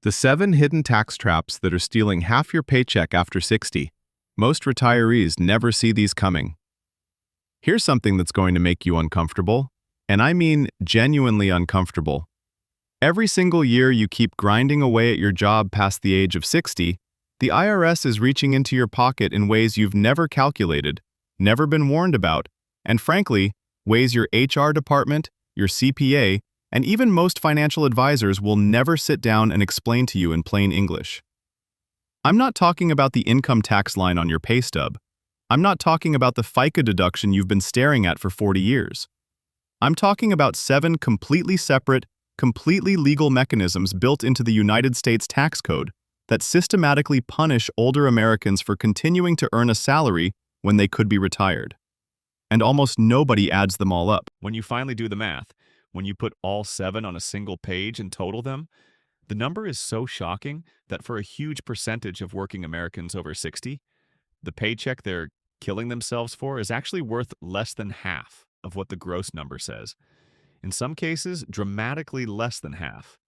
The 7 hidden tax traps that are stealing half your paycheck after 60. Most retirees never see these coming. Here's something that's going to make you uncomfortable, and I mean genuinely uncomfortable. Every single year you keep grinding away at your job past the age of 60, the IRS is reaching into your pocket in ways you've never calculated, never been warned about, and frankly, ways your HR department, your CPA, and even most financial advisors will never sit down and explain to you in plain English. I'm not talking about the income tax line on your pay stub. I'm not talking about the FICA deduction you've been staring at for 40 years. I'm talking about 7 completely separate, completely legal mechanisms built into the United States tax code that systematically punish older Americans for continuing to earn a salary when they could be retired. And almost nobody adds them all up. When you finally do the math, when you put all 7 on a single page and total them, the number is so shocking that for a huge percentage of working Americans over 60, the paycheck they're killing themselves for is actually worth less than half of what the gross number says. In some cases, dramatically less than half.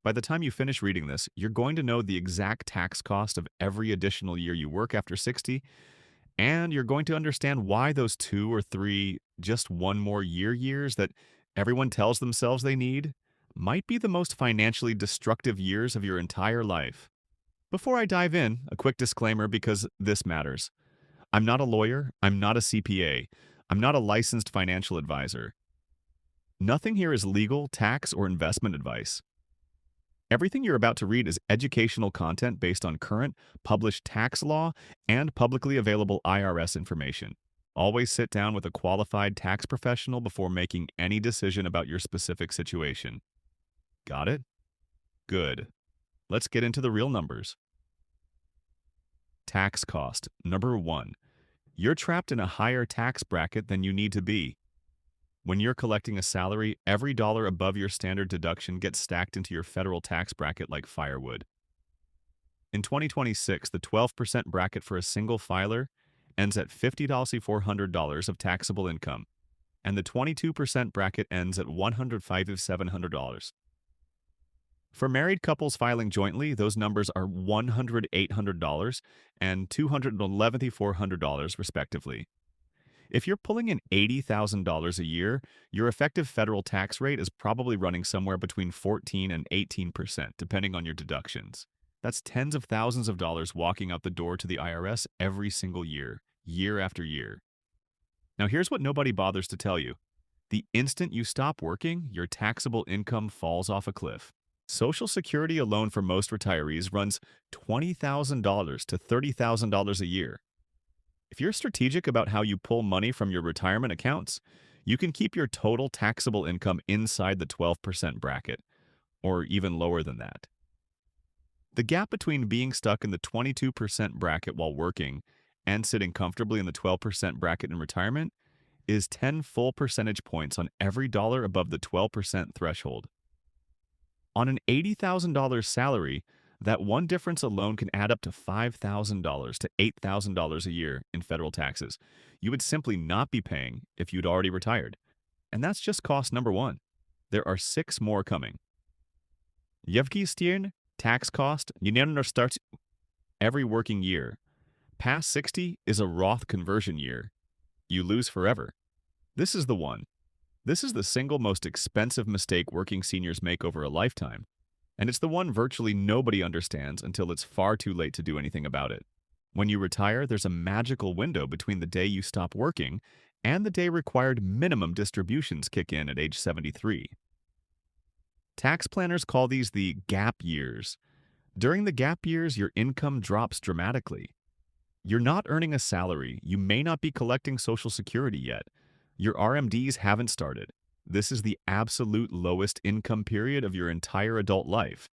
By the time you finish reading this, you're going to know the exact tax cost of every additional year you work after 60, and you're going to understand why those 2 or 3 just one more years that everyone tells themselves they need might be the most financially destructive years of your entire life. Before I dive in, a quick disclaimer because this matters. I'm not a lawyer, I'm not a CPA, I'm not a licensed financial advisor. Nothing here is legal, tax, or investment advice. Everything you're about to read is educational content based on current, published tax law and publicly available IRS information. Always sit down with a qualified tax professional before making any decision about your specific situation. Got it? Good. Let's get into the real numbers. Tax cost. Number 1. You're trapped in a higher tax bracket than you need to be. When you're collecting a salary, every dollar above your standard deduction gets stacked into your federal tax bracket like firewood. In 2026, the 12% bracket for a single filer ends at $50,400 of taxable income, and the 22% bracket ends at $105,700. For married couples filing jointly, those numbers are $108,800 and $211,400 respectively. If you're pulling in $80,000 a year, your effective federal tax rate is probably running somewhere between 14 and 18%, depending on your deductions. That's tens of thousands of dollars walking out the door to the IRS every single year, year after year. Now here's what nobody bothers to tell you. The instant you stop working, your taxable income falls off a cliff. Social Security alone for most retirees runs $20,000 to $30,000 a year. If you're strategic about how you pull money from your retirement accounts, you can keep your total taxable income inside the 12% bracket, or even lower than that. The gap between being stuck in the 22% bracket while working and sitting comfortably in the 12% bracket in retirement is 10 full percentage points on every dollar above the 12% threshold. On an $80,000 salary, that one difference alone can add up to $5,000 to $8,000 a year in federal taxes you would simply not be paying if you'd already retired. And that's just cost number 1. There are 6 more coming. Jevkistien, tax cost, starts every working year. Past 60 is a Roth conversion year. You lose forever. This is the one. This is the single most expensive mistake working seniors make over a lifetime. And it's the one virtually nobody understands until it's far too late to do anything about it. When you retire, there's a magical window between the day you stop working and the day required minimum distributions kick in at age 73. Tax planners call these the gap years. During the gap years, your income drops dramatically. You're not earning a salary. You may not be collecting Social Security yet. Your RMDs haven't started. This is the absolute lowest income period of your entire adult life.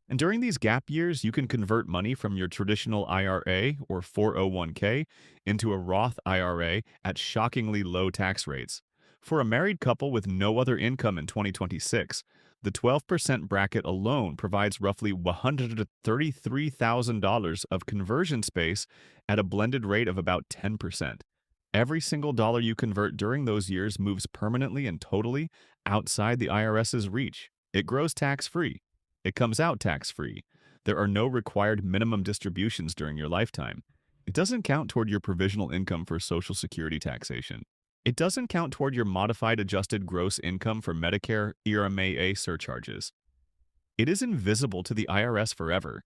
And during these gap years, you can convert money from your traditional IRA or 401k into a Roth IRA at shockingly low tax rates. For a married couple with no other income in 2026, the 12% bracket alone provides roughly $133,000 of conversion space at a blended rate of about 10%. Every single dollar you convert during those years moves permanently and totally outside the IRS's reach. It grows tax-free. It comes out tax-free. There are no required minimum distributions during your lifetime. It doesn't count toward your provisional income for Social Security taxation. It doesn't count toward your modified adjusted gross income for Medicare ERMAA surcharges. It is invisible to the IRS forever.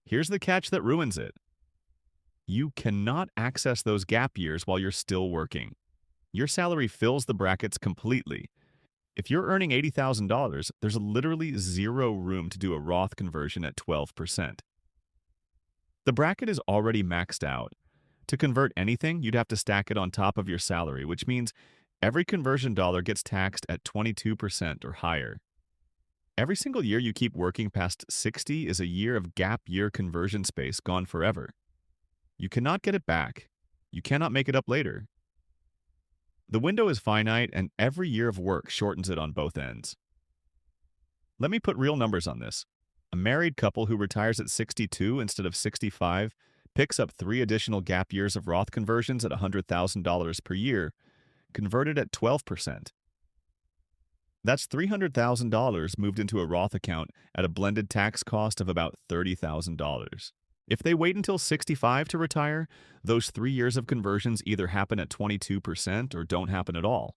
Here's the catch that ruins it. You cannot access those gap years while you're still working. Your salary fills the brackets completely. If you're earning $80,000, there's literally zero room to do a Roth conversion at 12%. The bracket is already maxed out. To convert anything, you'd have to stack it on top of your salary, which means every conversion dollar gets taxed at 22% or higher. Every single year you keep working past 60 is a year of gap year conversion space gone forever. You cannot get it back. You cannot make it up later. The window is finite, and every year of work shortens it on both ends. Let me put real numbers on this. A married couple who retires at 62 instead of 65 picks up 3 additional gap years of Roth conversions at $100,000 per year, converted at 12%. That's $300,000 moved into a Roth account at a blended tax cost of about $30,000. If they wait until 65 to retire, those 3 years of conversions either happen at 22% or don't happen at all.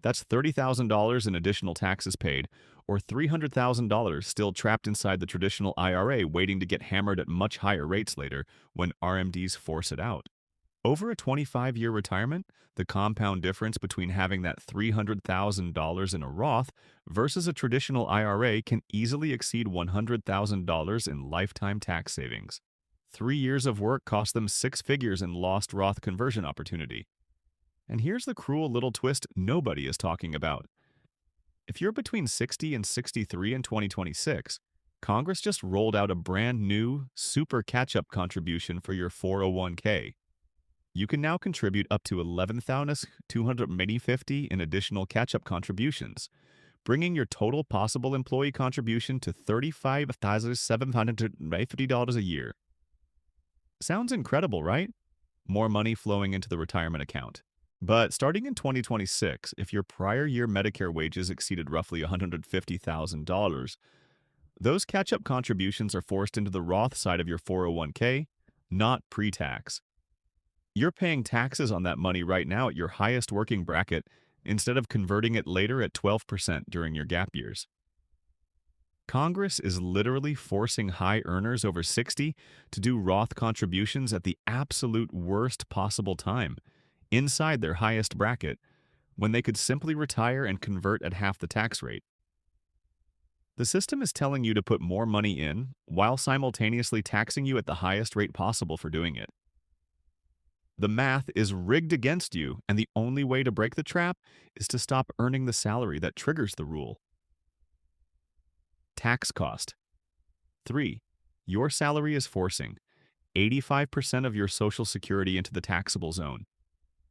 That's $30,000 in additional taxes paid, or $300,000 still trapped inside the traditional IRA waiting to get hammered at much higher rates later when RMDs force it out. Over a 25-year retirement, the compound difference between having that $300,000 in a Roth versus a traditional IRA can easily exceed $100,000 in lifetime tax savings. 3 years of work cost them 6 figures in lost Roth conversion opportunity. And here's the cruel little twist nobody is talking about. If you're between 60 and 63 in 2026, Congress just rolled out a brand new super catch-up contribution for your 401k. You can now contribute up to $11,250 in additional catch-up contributions, bringing your total possible employee contribution to $35,750 a year. Sounds incredible, right? More money flowing into the retirement account. But starting in 2026, if your prior year Medicare wages exceeded roughly $150,000, those catch-up contributions are forced into the Roth side of your 401k, not pre-tax. You're paying taxes on that money right now at your highest working bracket instead of converting it later at 12% during your gap years. Congress is literally forcing high earners over 60 to do Roth contributions at the absolute worst possible time, inside their highest bracket, when they could simply retire and convert at half the tax rate. The system is telling you to put more money in while simultaneously taxing you at the highest rate possible for doing it. The math is rigged against you, and the only way to break the trap is to stop earning the salary that triggers the rule. Tax cost. 3. Your salary is forcing 85% of your Social Security into the taxable zone.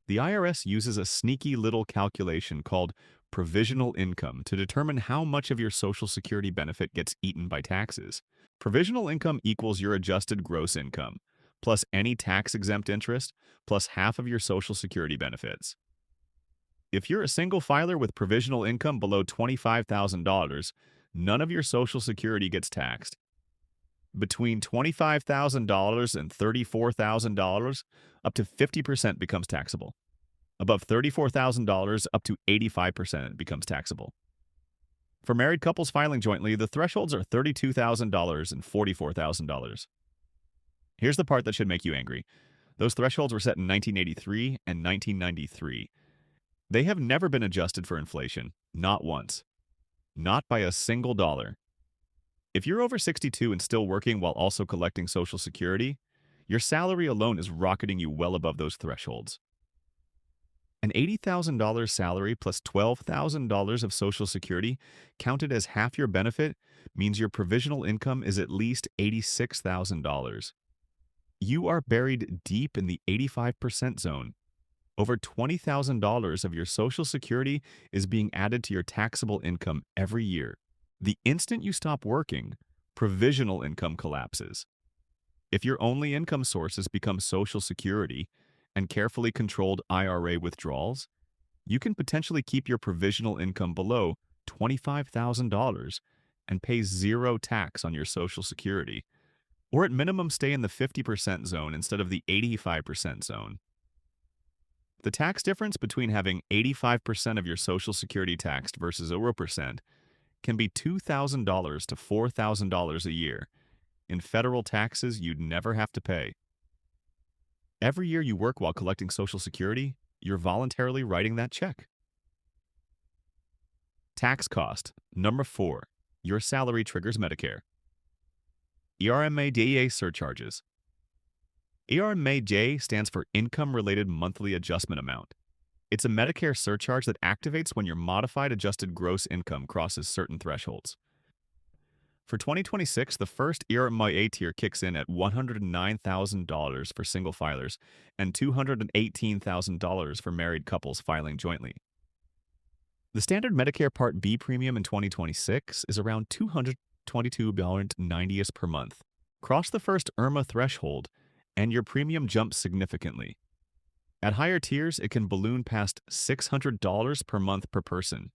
The IRS uses a sneaky little calculation called provisional income to determine how much of your Social Security benefit gets eaten by taxes. Provisional income equals your adjusted gross income, plus any tax-exempt interest, plus half of your Social Security benefits. If you're a single filer with provisional income below $25,000, none of your Social Security gets taxed. Between $25,000 and $34,000, up to 50% becomes taxable. Above $34,000, up to 85% becomes taxable. For married couples filing jointly, the thresholds are $32,000 and $44,000. Here's the part that should make you angry. Those thresholds were set in 1983 and 1993. They have never been adjusted for inflation, not once. Not by a single dollar. If you're over 62 and still working while also collecting Social Security, your salary alone is rocketing you well above those thresholds. An $80,000 salary plus $12,000 of Social Security counted as half your benefit means your provisional income is at least $86,000. You are buried deep in the 85% zone. Over $20,000 of your Social Security is being added to your taxable income every year. The instant you stop working, provisional income collapses. If your only income sources become Social Security and carefully controlled IRA withdrawals, you can potentially keep your provisional income below $25,000 and pay zero tax on your Social Security, or at minimum stay in the 50% zone instead of the 85% zone. The tax difference between having 85% of your Social Security taxed versus 0% can be $2,000 to $4,000 a year in federal taxes you'd never have to pay. Every year you work while collecting Social Security, you're voluntarily writing that check. Tax cost. Number 4. Your salary triggers Medicare. ERMA-DA surcharges. ERMA-J stands for Income-Related Monthly Adjustment Amount. It's a Medicare surcharge that activates when your modified adjusted gross income crosses certain thresholds. For 2026, the first ERMA tier kicks in at $109,000 for single filers and $218,000 for married couples filing jointly. The standard Medicare Part B premium in 2026 is around $222.90 per month. Cross the first IRMA threshold, and your premium jumps significantly. At higher tiers, it can balloon past $600 per month per person.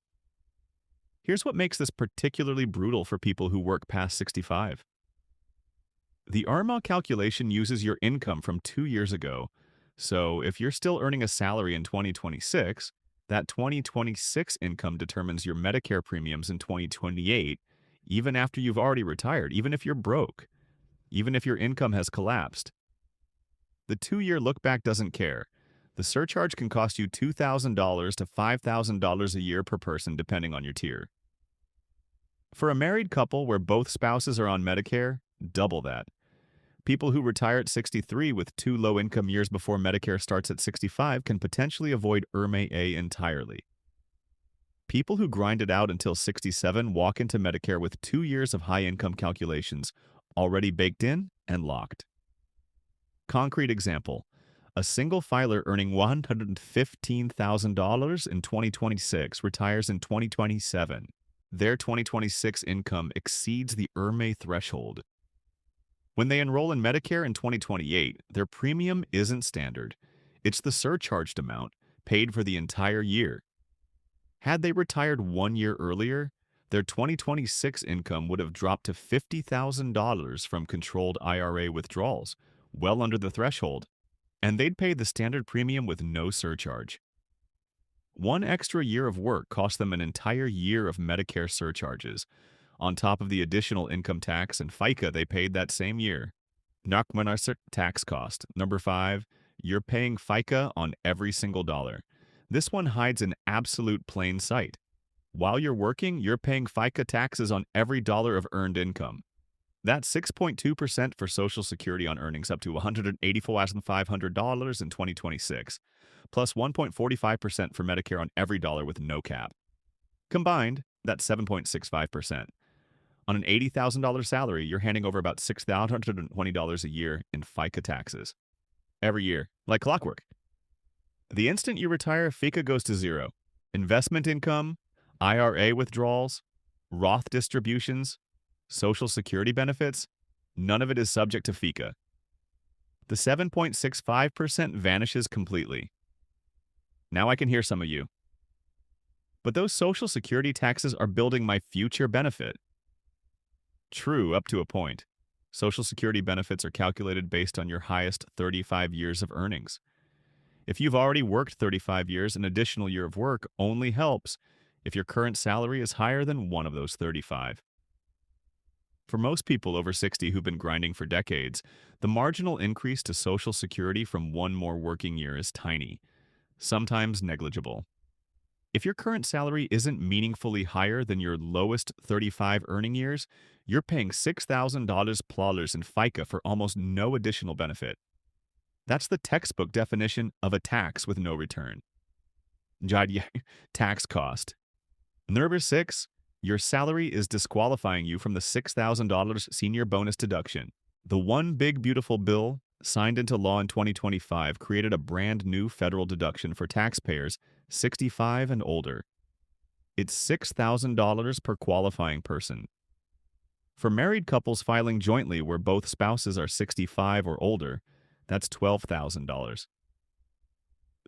Here's what makes this particularly brutal for people who work past 65. The IRMA calculation uses your income from 2 years ago, so if you're still earning a salary in 2026, that 2026 income determines your Medicare premiums in 2028, even after you've already retired, even if you're broke, even if your income has collapsed. The 2-year look-back doesn't care. The surcharge can cost you $2,000 to $5,000 a year per person, depending on your tier. For a married couple where both spouses are on Medicare, double that. People who retire at 63 with 2 low-income years before Medicare starts at 65 can potentially avoid IRMA-A entirely. People who grind it out until 67 walk into Medicare with 2 years of high-income calculations already baked in and locked. Concrete example. A single filer earning $115,000 in 2026 retires in 2027. Their 2026 income exceeds the IRMA threshold. When they enroll in Medicare in 2028, their premium isn't standard. It's the surcharged amount, paid for the entire year. Had they retired 1 year earlier, their 2026 income would have dropped to $50,000 from controlled IRA withdrawals, well under the threshold, and they'd pay the standard premium with no surcharge. 1 extra year of work cost them an entire year of Medicare surcharges, on top of the additional income tax and FICA they paid that same year. Tax cost. Number 5, you're paying FICA on every single dollar. This one hides in absolute plain sight. While you're working, you're paying FICA taxes on every dollar of earned income. That's 6.2% for Social Security on earnings up to $184,500 in 2026, plus 1.45% for Medicare on every dollar with no cap. Combined, that's 7.65%. On an $80,000 salary, you're handing over about $6,120 a year in FICA taxes. Every year, like clockwork. The instant you retire, FICA goes to zero. Investment income, IRA withdrawals, Roth distributions, Social Security benefits, none of it is subject to FICA. The 7.65% vanishes completely. Now I can hear some of you. But those Social Security taxes are building my future benefit. True, up to a point. Social Security benefits are calculated based on your highest 35 years of earnings. If you've already worked 35 years, an additional year of work only helps if your current salary is higher than one of those 35. For most people over 60 who've been grinding for decades, the marginal increase to Social Security from one more working year is tiny, sometimes negligible. If your current salary isn't meaningfully higher than your lowest 35 earning years, you're paying $6,000 in FICA for almost no additional benefit. That's the textbook definition of a tax with no return. Tax cost. Number 6, your salary is disqualifying you from the $6,000 senior bonus deduction. The One Big Beautiful Bill, signed into law in 2025, created a brand new federal deduction for taxpayers 65 and older. It's $6,000 per qualifying person. For married couples filing jointly where both spouses are 65 or older, that's $12,000.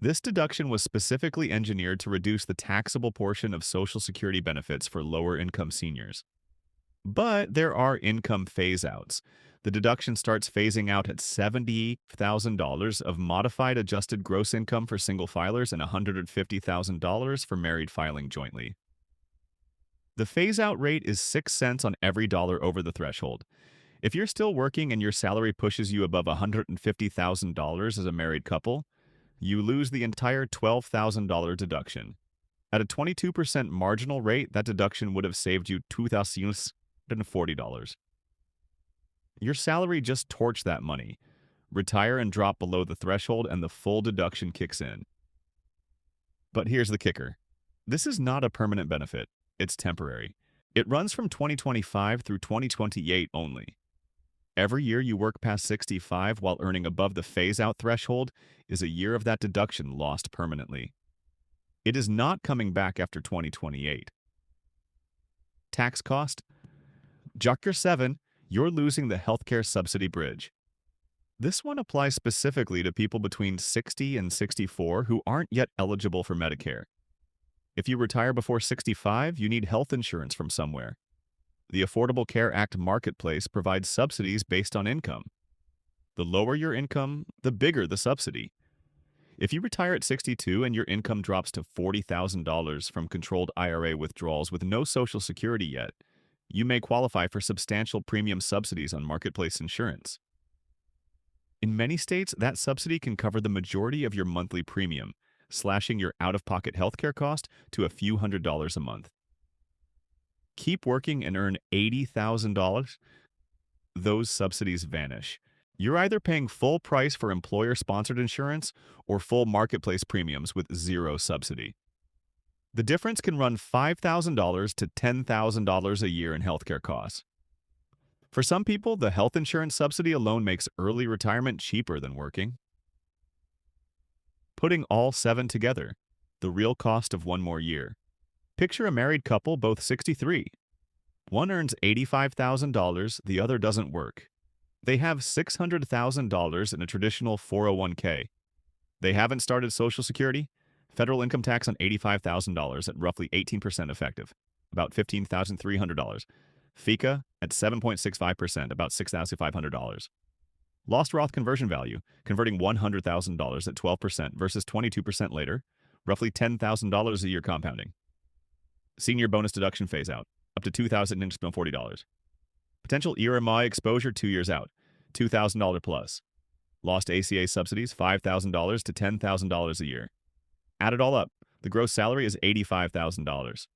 This deduction was specifically engineered to reduce the taxable portion of Social Security benefits for lower-income seniors. But there are income phase-outs. The deduction starts phasing out at $70,000 of modified adjusted gross income for single filers and $150,000 for married filing jointly. The phase-out rate is 6 cents on every dollar over the threshold. If you're still working and your salary pushes you above $150,000 as a married couple, you lose the entire $12,000 deduction. At a 22% marginal rate, that deduction would have saved you $2,040. Your salary just torched that money. Retire and drop below the threshold and the full deduction kicks in. But here's the kicker. This is not a permanent benefit. It's temporary. It runs from 2025 through 2028 only. Every year you work past 65 while earning above the phase-out threshold is a year of that deduction lost permanently. It is not coming back after 2028. Tax cost? Jocker 7, you're losing the healthcare subsidy bridge. This one applies specifically to people between 60 and 64 who aren't yet eligible for Medicare. If you retire before 65, you need health insurance from somewhere. The Affordable Care Act marketplace provides subsidies based on income. The lower your income, the bigger the subsidy. If you retire at 62 and your income drops to $40,000 from controlled IRA withdrawals with no Social Security yet, you may qualify for substantial premium subsidies on marketplace insurance. In many states, that subsidy can cover the majority of your monthly premium, slashing your out-of-pocket healthcare cost to a few $100s a month. Keep working and earn $80,000, those subsidies vanish. You're either paying full price for employer-sponsored insurance or full marketplace premiums with zero subsidy. The difference can run $5,000 to $10,000 a year in healthcare costs. For some people, the health insurance subsidy alone makes early retirement cheaper than working. Putting all 7 together, the real cost of one more year. Picture a married couple, both 63. One earns $85,000, the other doesn't work. They have $600,000 in a traditional 401k. They haven't started Social Security, federal income tax on $85,000 at roughly 18% effective, about $15,300. FICA at 7.65%, about $6,500. Lost Roth conversion value, converting $100,000 at 12% versus 22% later, roughly $10,000 a year compounding. Senior bonus deduction phase out, up to $2,040. Potential ERMI exposure 2 years out, $2,000 plus. Lost ACA subsidies, $5,000 to $10,000 a year. Add it all up, the gross salary is $85,000.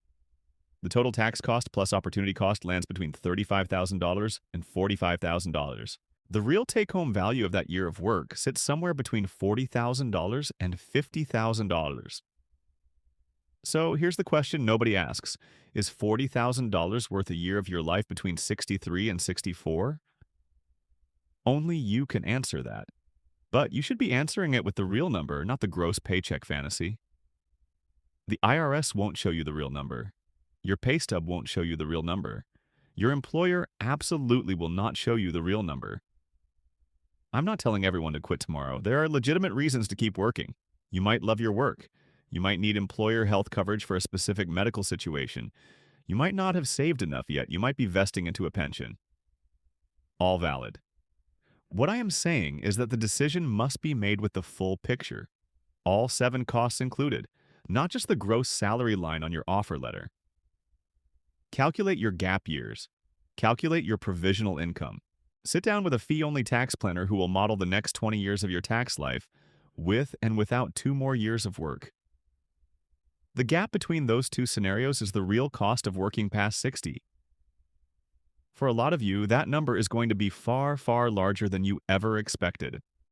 The total tax cost plus opportunity cost lands between $35,000 and $45,000. The real take-home value of that year of work sits somewhere between $40,000 and $50,000. So here's the question nobody asks. Is $40,000 worth a year of your life between 63 and 64? Only you can answer that. But you should be answering it with the real number, not the gross paycheck fantasy. The IRS won't show you the real number. Your pay stub won't show you the real number. Your employer absolutely will not show you the real number. I'm not telling everyone to quit tomorrow. There are legitimate reasons to keep working. You might love your work. You might need employer health coverage for a specific medical situation. You might not have saved enough yet. You might be vesting into a pension. All valid. What I am saying is that the decision must be made with the full picture. All 7 costs included, not just the gross salary line on your offer letter. Calculate your gap years. Calculate your provisional income. Sit down with a fee-only tax planner who will model the next 20 years of your tax life with and without 2 more years of work. The gap between those 2 scenarios is the real cost of working past 60. For a lot of you, that number is going to be far, far larger than you ever expected.